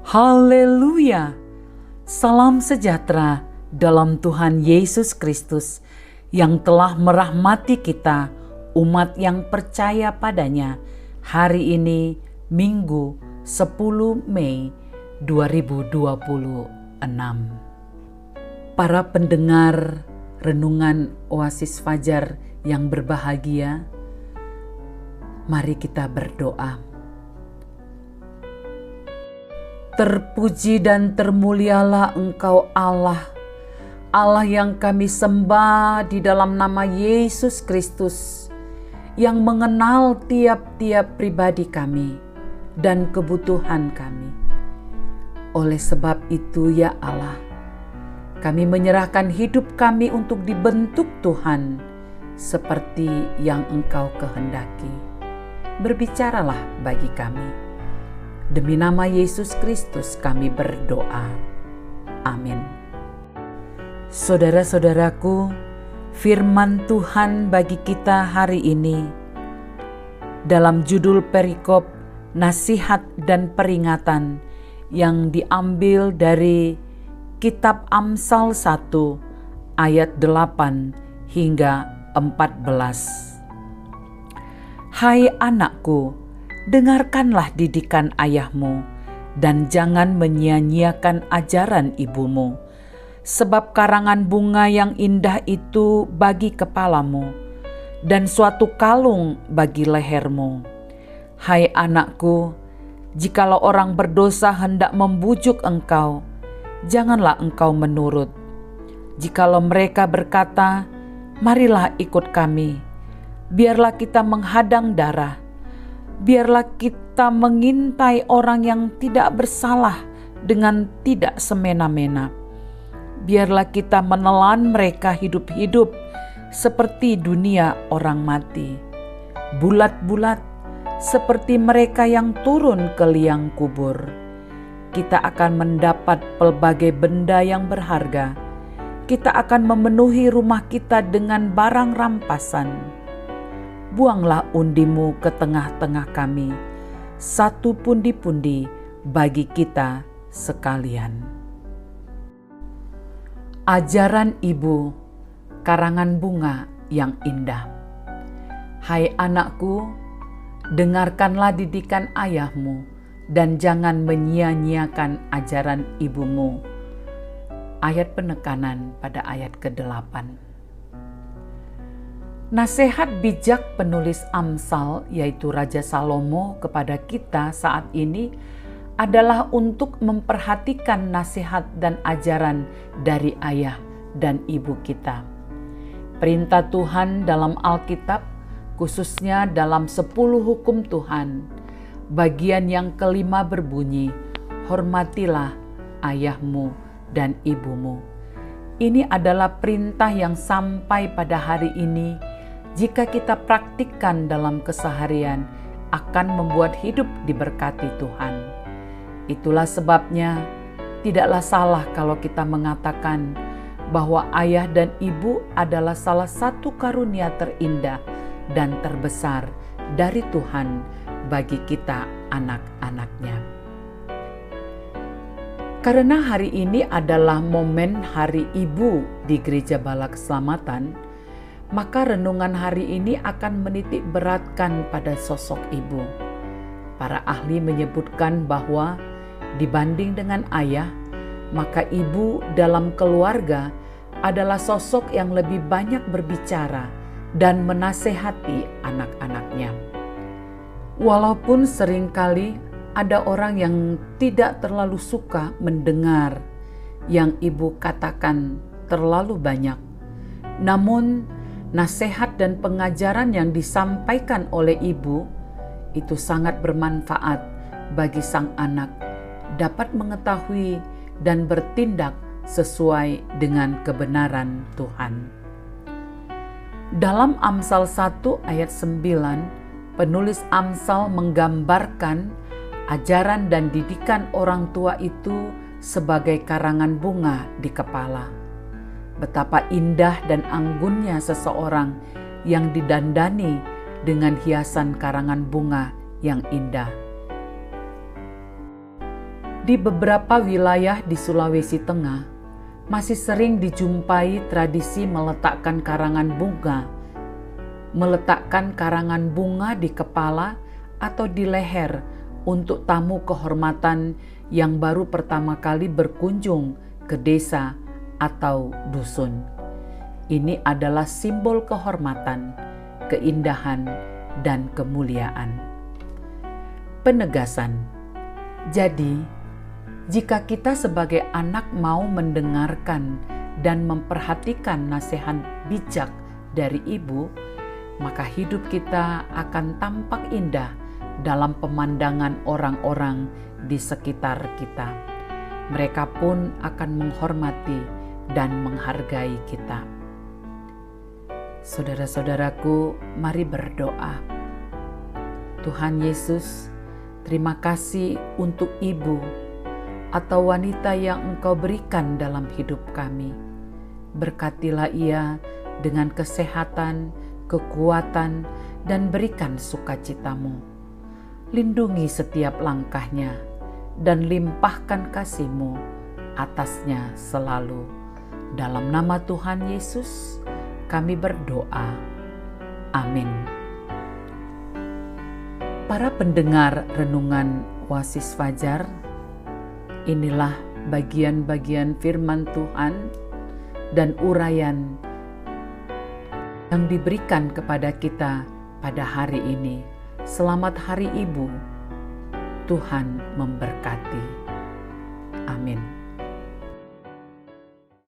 Haleluya! Salam sejahtera dalam Tuhan Yesus Kristus yang telah merahmati kita, umat yang percaya padanya. Hari ini Minggu 10 Mei 2026. Para pendengar renungan Oasis Fajar yang berbahagia, mari kita berdoa. Terpuji dan termulialah Engkau Allah, Allah yang kami sembah di dalam nama Yesus Kristus, yang mengenal tiap-tiap pribadi kami dan kebutuhan kami. Oleh sebab itu ya Allah, kami menyerahkan hidup kami untuk dibentuk Tuhan seperti yang Engkau kehendaki. Berbicaralah bagi kami. Demi nama Yesus Kristus kami berdoa. Amin. Saudara-saudaraku, firman Tuhan bagi kita hari ini dalam judul perikop nasihat dan peringatan yang diambil dari kitab Amsal 1 ayat 8 hingga 14. Hai anakku, dengarkanlah didikan ayahmu, dan jangan menyia-nyiakan ajaran ibumu, sebab karangan bunga yang indah itu bagi kepalamu, dan suatu kalung bagi lehermu. Hai anakku, jikalau orang berdosa hendak membujuk engkau, janganlah engkau menurut. Jikalau mereka berkata, marilah ikut kami, biarlah kita menghadang darah, biarlah kita mengintai orang yang tidak bersalah dengan tidak semena-mena. Biarlah kita menelan mereka hidup-hidup seperti dunia orang mati. Bulat-bulat seperti mereka yang turun ke liang kubur. Kita akan mendapat pelbagai benda yang berharga. Kita akan memenuhi rumah kita dengan barang rampasan. Buanglah undimu ke tengah-tengah kami, satu pundi-pundi bagi kita sekalian. Ajaran ibu, karangan bunga yang indah. Hai anakku, dengarkanlah didikan ayahmu, dan jangan menyia-nyiakan ajaran ibumu. Ayat penekanan pada ayat ke-8. Nasihat bijak penulis Amsal, yaitu Raja Salomo, kepada kita saat ini adalah untuk memperhatikan nasihat dan ajaran dari ayah dan ibu kita. Perintah Tuhan dalam Alkitab, khususnya dalam 10 hukum Tuhan, bagian yang kelima berbunyi, hormatilah ayahmu dan ibumu. Ini adalah perintah yang sampai pada hari ini, jika kita praktikkan dalam keseharian, akan membuat hidup diberkati Tuhan. Itulah sebabnya tidaklah salah kalau kita mengatakan bahwa ayah dan ibu adalah salah satu karunia terindah dan terbesar dari Tuhan bagi kita anak-anaknya. Karena hari ini adalah momen Hari Ibu di Gereja Bala Keselamatan, maka renungan hari ini akan menitik beratkan pada sosok ibu. Para ahli menyebutkan bahwa dibanding dengan ayah, maka ibu dalam keluarga adalah sosok yang lebih banyak berbicara dan menasehati anak-anaknya. Walaupun seringkali ada orang yang tidak terlalu suka mendengar yang ibu katakan terlalu banyak, namun nasihat dan pengajaran yang disampaikan oleh ibu itu sangat bermanfaat bagi sang anak dapat mengetahui dan bertindak sesuai dengan kebenaran Tuhan. Dalam Amsal 1 ayat 9, penulis Amsal menggambarkan ajaran dan didikan orang tua itu sebagai karangan bunga di kepala. Betapa indah dan anggunnya seseorang yang didandani dengan hiasan karangan bunga yang indah. Di beberapa wilayah di Sulawesi Tengah, masih sering dijumpai tradisi meletakkan karangan bunga di kepala atau di leher untuk tamu kehormatan yang baru pertama kali berkunjung ke desa atau dusun. Ini adalah simbol kehormatan, keindahan, dan kemuliaan. Penegasan. Jadi, jika kita sebagai anak mau mendengarkan dan memperhatikan nasihat bijak dari ibu, maka hidup kita akan tampak indah dalam pemandangan orang-orang di sekitar kita. Mereka pun akan menghormati dan menghargai kita. Saudara-saudaraku, mari berdoa. Tuhan Yesus, terima kasih untuk ibu atau wanita yang Engkau berikan dalam hidup kami. Berkatilah ia dengan kesehatan, kekuatan, dan berikan sukacitamu. Lindungi setiap langkahnya dan limpahkan kasih-Mu atasnya selalu. Dalam nama Tuhan Yesus, kami berdoa. Amin. Para pendengar renungan Oasis Fajar, inilah bagian-bagian firman Tuhan dan uraian yang diberikan kepada kita pada hari ini. Selamat Hari Ibu. Tuhan memberkati. Amin.